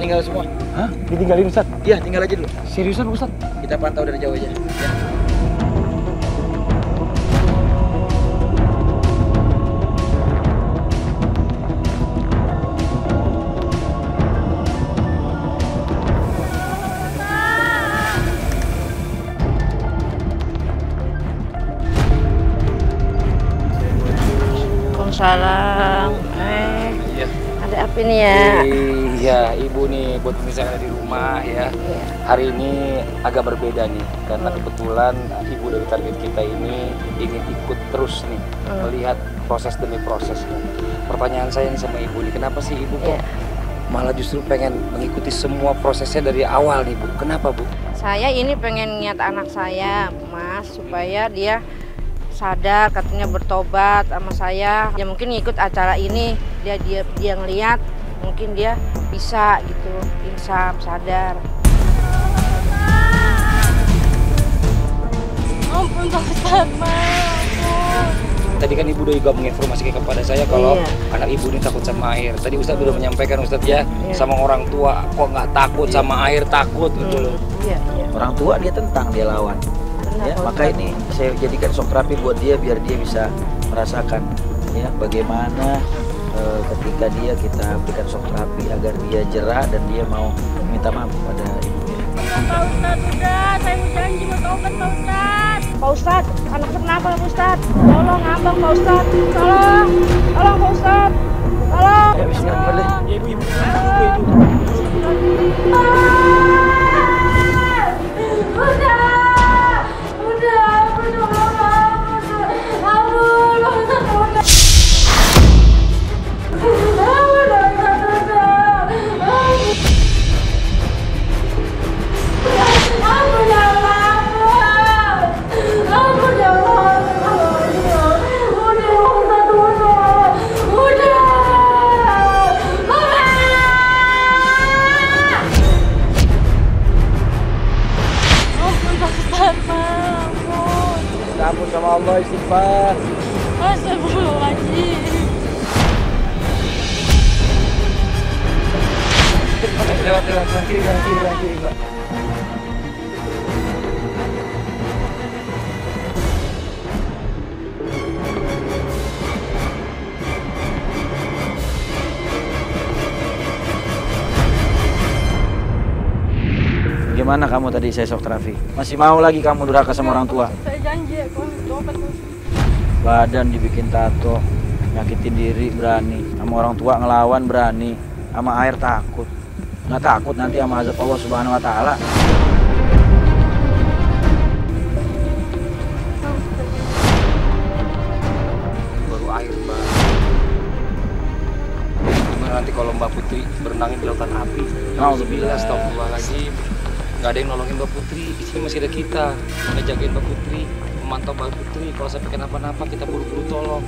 tinggal semua. Hah? Ditinggalin Ustaz? Iya, tinggal aja dulu. Seriusan Ustaz? Kita pantau dari jauh aja. Ya. Waalaikumsalam. Iya. Ada apa nih ya? Iya, Ibu nih buat pemirsa yang ada di rumah ya. Iya. Hari ini agak berbeda nih, karena kebetulan Ibu dari target kita ini ingin ikut terus nih, melihat proses demi proses. Pertanyaan saya nih sama Ibu nih, kenapa sih Ibu kok malah justru pengen mengikuti semua prosesnya dari awal nih Bu? Kenapa Bu? Saya ini pengen niat anak saya, Mas, supaya dia sadar, katanya bertobat sama saya. Ya mungkin ikut acara ini, dia ngelihat, mungkin dia bisa gitu, insaf, sadar. Ampun Pak Ustadz, ampun. Tadi kan Ibu udah juga menginformasikan kepada saya kalau anak Ibu ini takut sama air. Tadi Ustadz udah menyampaikan Ustadz ya, sama orang tua kok nggak takut sama air, takut gitu loh. Iya. Orang tua dia tentang, dia lawan. Ya, maka ini saya jadikan shock terapi buat dia biar dia bisa merasakan ya bagaimana ketika kita berikan shock terapi agar dia jera dan dia mau minta maaf kepada ibunya. Pak Ustadz, udah, saya mau janji mau taubat Pak Ustadz. Pak Ustadz, anak kenapa Pak Ustadz? Tolong abang Pak Ustadz, tolong Pak Ustadz, tolong. Ya bismillah. Ibu. Ampun sama Allah, istighfar. Astagfirullahaladzim. Lewat kiri, Pak. Gimana kamu tadi saya shock terapi? Masih mau lagi kamu durhaka sama orang tua? Saya janji aku taubat Pak Ustadz. Badan dibikin tato, nyakitin diri berani, sama orang tua ngelawan berani, sama air takut. Nggak takut nanti sama azab Allah Subhanahu Wa Taala. Baru air Mbak. Gimana nanti kalau Mbak Putri berenangin di lautan api? Alhamdulillah, astagfirullahaladzim. Nggak ada yang nolongin Mbak Putri, di sini masih ada kita ngejagain Mbak Putri, memantau Mbak Putri. Kalau sampai kenapa-napa kita buru-buru tolong.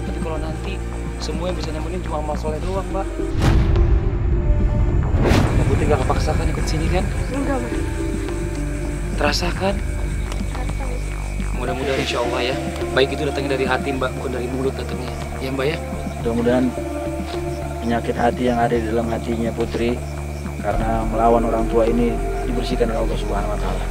Tapi kalau nanti semua yang bisa nemenin cuma amal soleh doang Mbak. Mbak Putri gak kepaksa kan ikut sini kan? Enggak, Mas. Terasa kan? Mudah-mudahan insya Allah ya, baik itu datangnya dari hati Mbak, bukan dari mulut datangnya. Ya Mbak ya? Mudah-mudahan penyakit hati yang ada di dalam hatinya Putri karena melawan orang tua ini dibersihkan oleh Allah Subhanahu Wa Taala.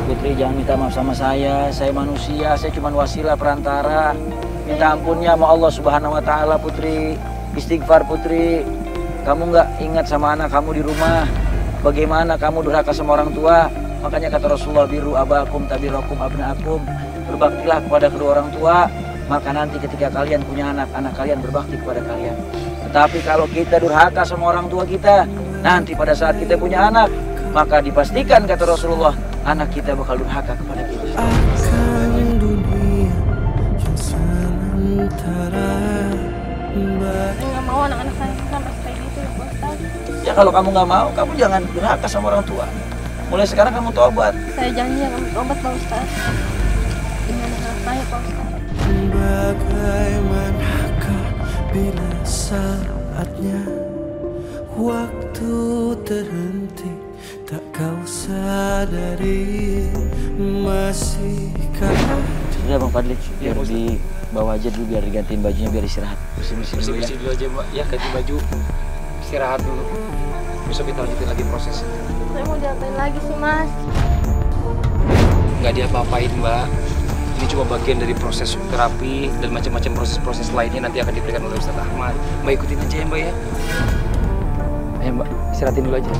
Putri jangan minta maaf sama saya manusia, saya cuma wasilah perantara. Minta ampunnya sama Allah Subhanahu Wa Taala Putri, istighfar Putri. Kamu nggak ingat sama anak kamu di rumah, bagaimana kamu durhaka sama orang tua. Makanya kata Rasulullah, biru abakum tabirakum abnaakum, berbaktilah kepada kedua orang tua, maka nanti ketika kalian punya anak, anak kalian berbakti kepada kalian. Tetapi kalau kita durhaka sama orang tua kita, nanti pada saat kita punya anak, maka dipastikan kata Rasulullah, anak kita bakal durhaka kepada kita. Akan dunia yang sementara. Saya nggak mau anak-anak saya sampai seperti itu ya Pak Ustadz. Ya kalau kamu nggak mau, kamu jangan durhaka sama orang tua. Mulai sekarang kamu tobat. Saya janji akan taubat Pak Ustadz. Dengan anak saya Pak Ustadz. Bagaimanakah bila saatnya waktu terhenti, tak kau sadari masihkah. Sudah Bang Fadli, biar bawa aja dulu biar digantiin bajunya biar istirahat. Bersih-bersih dulu ya. Bersih-bersih dulu aja Mbak, ya ganti baju, istirahat dulu. Besok kita lanjutin lagi proses. Saya mau diapain lagi sih mas? Nggak diapa-apain Mbak. Ini cuma bagian dari proses terapi dan macam-macam proses-proses lainnya nanti akan diberikan oleh Ustadz Ahmad. Mbak ikutin aja ya Mbak ya. Ayo Mbak, istirahatin dulu aja.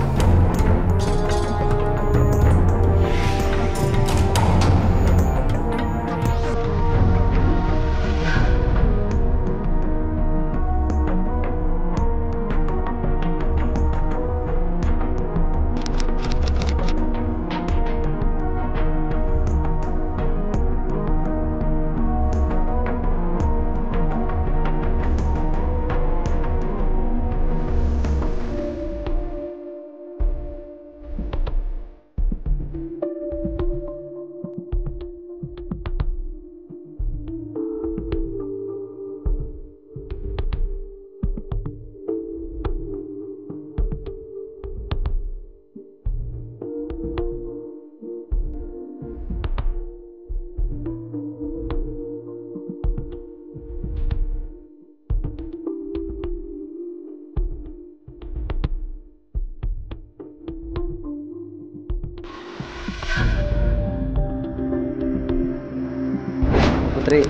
Putri,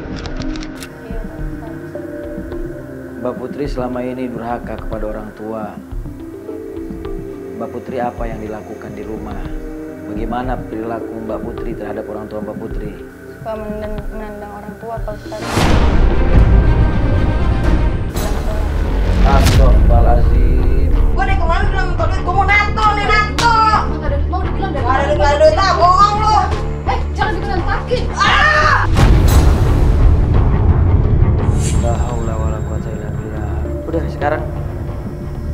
Mbak Putri selama ini durhaka kepada orang tua. Mbak Putri apa yang dilakukan di rumah? Bagaimana perilaku Mbak Putri terhadap orang tua Mbak Putri? Suka menendang orang tua Pak Ustadz. Astagfirullahaladzim. Gue dari kemarin bilang minta duit, gue mau nato nih nato. Nggak ada duit, mau dibilang dari Gak ada duit, ah bohong lu. jangan dibilang sakit. La haula wala quwata illa billah. Udah sekarang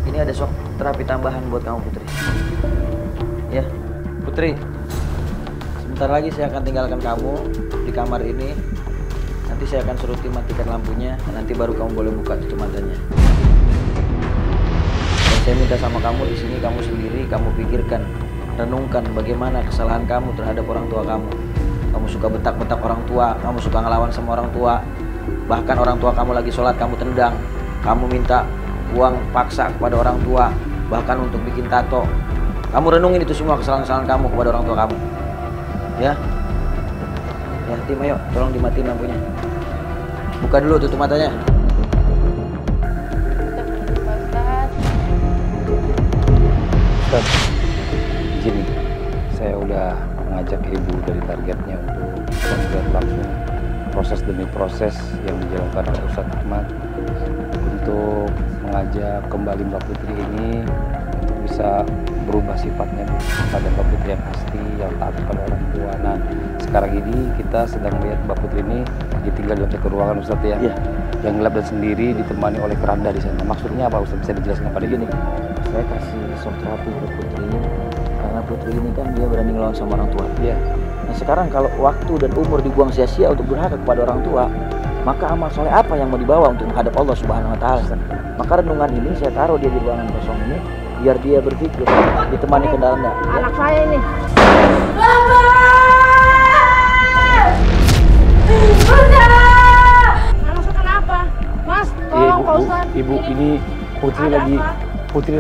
ini ada shock terapi tambahan buat kamu Putri. Ya, Putri. Sebentar lagi saya akan tinggalkan kamu di kamar ini. Nanti saya akan suruh tim matikan lampunya. Nanti baru kamu boleh buka tutup matanya. Dan saya minta sama kamu di sini kamu sendiri kamu pikirkan, renungkan bagaimana kesalahan kamu terhadap orang tua kamu. Kamu suka betak-betak orang tua, kamu suka ngelawan sama orang tua. Bahkan orang tua kamu lagi sholat kamu tendang. Kamu minta uang paksa kepada orang tua, bahkan untuk bikin tato. Kamu renungin itu semua kesalahan-kesalahan kamu kepada orang tua kamu. Ya, ya tim ayo, tolong dimatiin lampunya. Buka dulu, tutup matanya. Ustadz, izin, saya udah mengajak ibu dari targetnya untuk melihat langsung proses demi proses yang dijalankan oleh Ustadz Ahmad untuk mengajak kembali Mbak Putri ini untuk bisa berubah sifatnya pada Mbak Putri yang asli, yang taat kepada orang tua. Nah, sekarang ini kita sedang melihat Mbak Putri ini lagi tinggal dalam satu ruangan Ustadz ya, Iya. yang gelap dan sendiri ditemani oleh keranda di sana. Maksudnya apa Ustadz? Bisa dijelaskan pada Gini, saya kasih shock terapi buat Putri ini karena Putri ini kan dia berani ngelawan sama orang tua. Iya. Nah sekarang kalau waktu dan umur dibuang sia-sia untuk durhaka kepada orang tua, maka amal soleh apa yang mau dibawa untuk menghadap Allah Subhanahu Wa Taala? Maka renungan ini saya taruh dia di ruangan kosong ini, biar dia berpikir, ditemani kendaraan. Ya? Anak saya ini. Anak saya kenapa? Mas, tolong Pak Ustadz. Ibu, ini Putri Ada lagi apa? Putri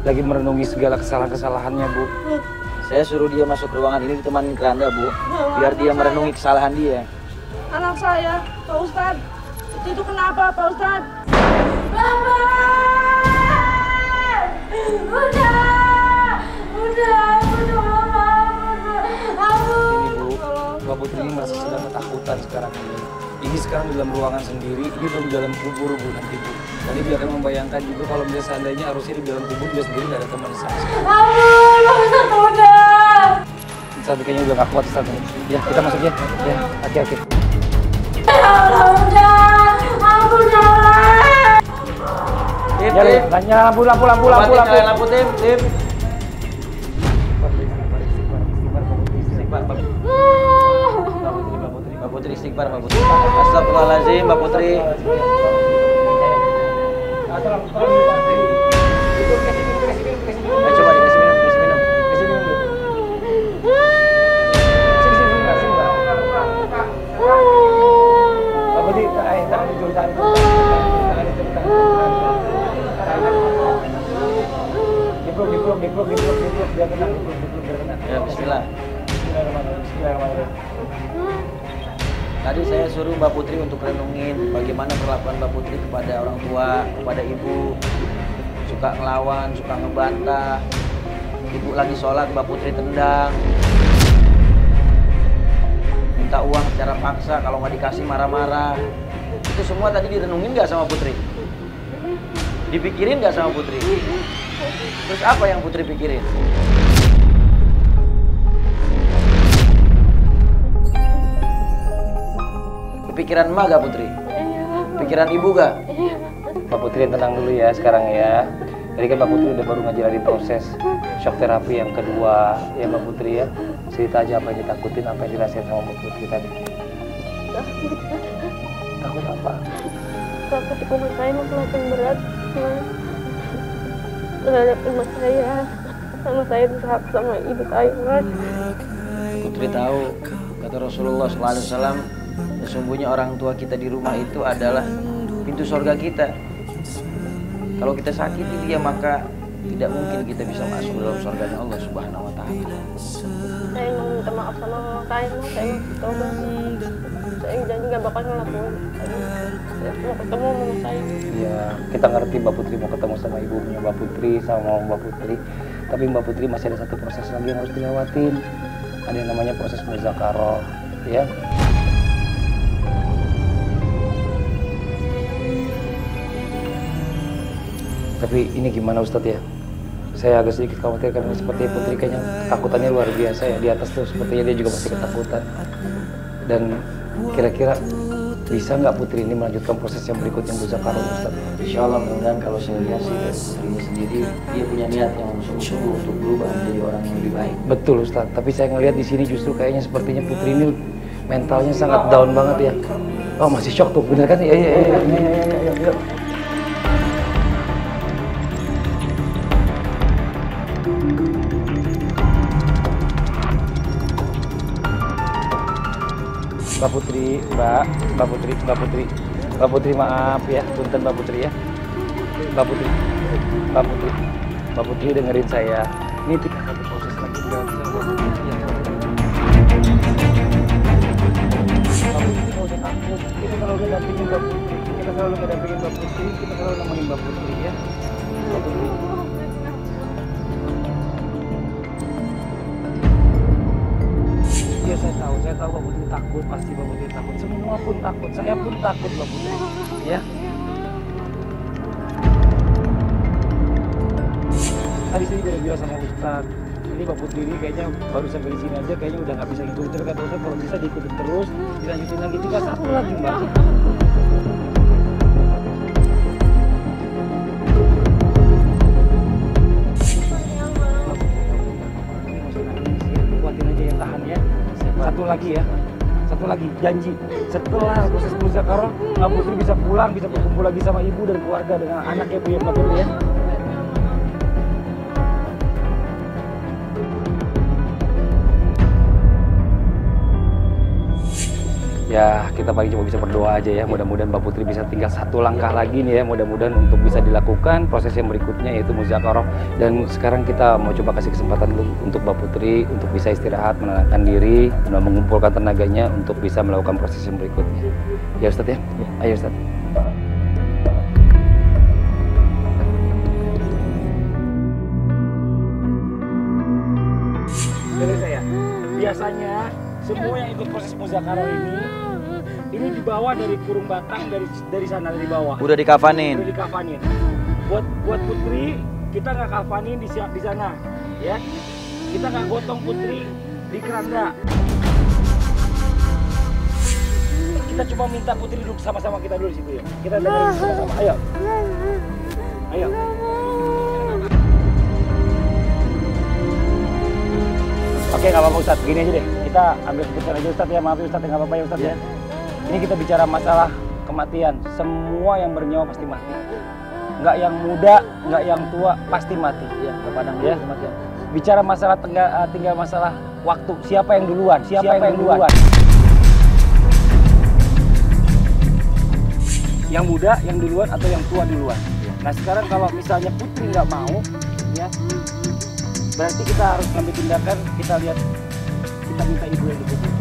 lagi merenungi segala kesalahan-kesalahannya, Bu. Saya suruh dia masuk ruangan ini ditemani keranda, Bu, biar dia merenungi kesalahan dia. Anak saya, Pak Ustadz. Itu kenapa, Pak Ustadz? Ini, Bu, Mbak Putri ini masih sedang ketakutan sekarang ini. Ini sekarang di dalam ruangan sendiri, ini belum di dalam kubur, Bu, nanti, Bu. Tadi dia akan membayangkan juga kalau misalnya seandainya harusnya di dalam kubur dia sendiri nggak ada teman saksi. Saat kayaknya udah nggak kuat saat ini. Ya, kita masuk ya. Ya, oke. Tim, Ya, nanya lampu. lampu tim. Mbak Putri istighfar, Mbak Putri. Astagfirullahaladzim, Mbak Putri. Ayo coba dikasih minum, Mbak Putri, Ya, bismillah. Tadi saya suruh Mbak Putri untuk renungin bagaimana perlakuan Mbak Putri kepada orang tua, kepada ibu. Suka ngelawan, suka ngebantah. Ibu lagi sholat, Mbak Putri tendang. Minta uang secara paksa, kalau nggak dikasih marah-marah. Itu semua tadi direnungin nggak sama Putri? Dipikirin nggak sama Putri? Terus apa yang Putri pikirin? Kepikiran emak gak Putri? Pikiran ibu gak? Mbak Putri tenang dulu ya sekarang ya. Tadi kan Mbak Putri udah baru ngejalanin proses shock terapi yang kedua ya Mbak Putri ya. Cerita aja apa yang ditakutin, apa yang dirasain sama Mbak Putri tadi. Takut apa? Takut hukuman saya makin berat, Mas. Terhadap ibu saya, sama saya berhak sama ibu saya, Mas. Putri tahu, kata Rasulullah SAW, sesungguhnya orang tua kita di rumah itu adalah pintu surga kita. Kalau kita sakiti dia, maka tidak mungkin kita bisa masuk dalam surganya Allah Subhanahu wa Ta'ala. Saya mau minta maaf sama mama saya, Mas. Saya mau bertobat. Saya janji gak bakal ngelakuin. Saya mau ketemu mama saya. Ya, kita ngerti Mbak Putri mau ketemu sama ibunya Mbak Putri, sama mama Mbak Putri. Tapi Mbak Putri masih ada satu proses lagi yang harus dilewatin. Ada yang namanya proses muzakarah, ya. Tapi ini gimana Ustadz ya? Saya agak sedikit khawatir karena seperti Putri kayaknya ketakutannya luar biasa ya. Di atas tuh sepertinya dia juga masih ketakutan. Dan kira-kira bisa nggak Putri ini melanjutkan proses yang berikutnya muzakarah Ustadz? Insya Allah mudah-mudahan kalau saya lihat sih dari Putrinya sendiri, dia punya niat yang sungguh-sungguh untuk berubah menjadi orang yang lebih baik. Betul Ustadz, tapi saya ngelihat di sini justru kayaknya sepertinya Putri ini mentalnya sangat down banget ya. Oh masih shock tuh, bener kan? Iya. Mbak Putri maaf ya, punten Mbak Putri ya. Mbak Putri dengerin saya. Ini tinggal satu proses lagi Mbak Putri ya. Mbak Putri nggak usah takut. Kita selalu ngedampingin Mbak Putri. Kita selalu nemenin Mbak Putri ya. Mbak Putri. Ya saya tahu Mbak Putri takut, pasti Mbak Putri takut. Semua pun takut, saya pun takut Mbak Putri. Ya. Tadi saya udah bilang sama Ustadz, ini Mbak Putri ini kayaknya baru sampai di sini aja, kayaknya udah nggak bisa ngikutin terus. Kata Ustadz kalau bisa diikutin terus, dilanjutin lagi. Tinggal satu lagi Mbak. Kuatin aja ya, tahan ya. Satu lagi janji setelah proses muzakarah Mbak Putri bisa pulang, bisa berkumpul lagi sama ibu dan keluarga dengan anaknya Bu ya Mbak Putri ya. Ya kita paling cuma bisa berdoa aja ya, mudah-mudahan Mbak Putri bisa tinggal satu langkah lagi nih ya, mudah-mudahan untuk bisa dilakukan proses yang berikutnya yaitu muzakarah. Dan sekarang kita mau coba kasih kesempatan dulu untuk Mbak Putri untuk bisa istirahat, menenangkan diri, dan mengumpulkan tenaganya untuk bisa melakukan proses yang berikutnya. Ya Ustadz ya? Ayo Ustadz. Dengar saya, biasanya semua yang ikut proses muzakarah ini dibawa dari kurung batang dari sana dari bawah. Udah dikafanin. Buat Putri kita nggak kafanin di sana, ya. Kita nggak gotong Putri di keranda. Kita cuma minta Putri duduk sama-sama kita dulu di situ ya. Kita dengerin sama-sama. Ayo. Oke, nggak apa-apa Ustadz, gini aja deh. Kita ambil keputusan aja Ustadz ya, maaf ya Ustadz, nggak apa-apa ya Ustadz ya. Ini kita bicara masalah kematian. Semua yang bernyawa pasti mati. Nggak yang muda, nggak yang tua, pasti mati. Ya, kepadang ya. Kematian. Bicara masalah tinggal masalah waktu. Siapa yang duluan? Yang muda, yang duluan, atau yang tua duluan. Nah sekarang kalau misalnya Putri nggak mau, ya berarti kita harus ngambil tindakan. Kita lihat, kita minta ibu yang dikubur.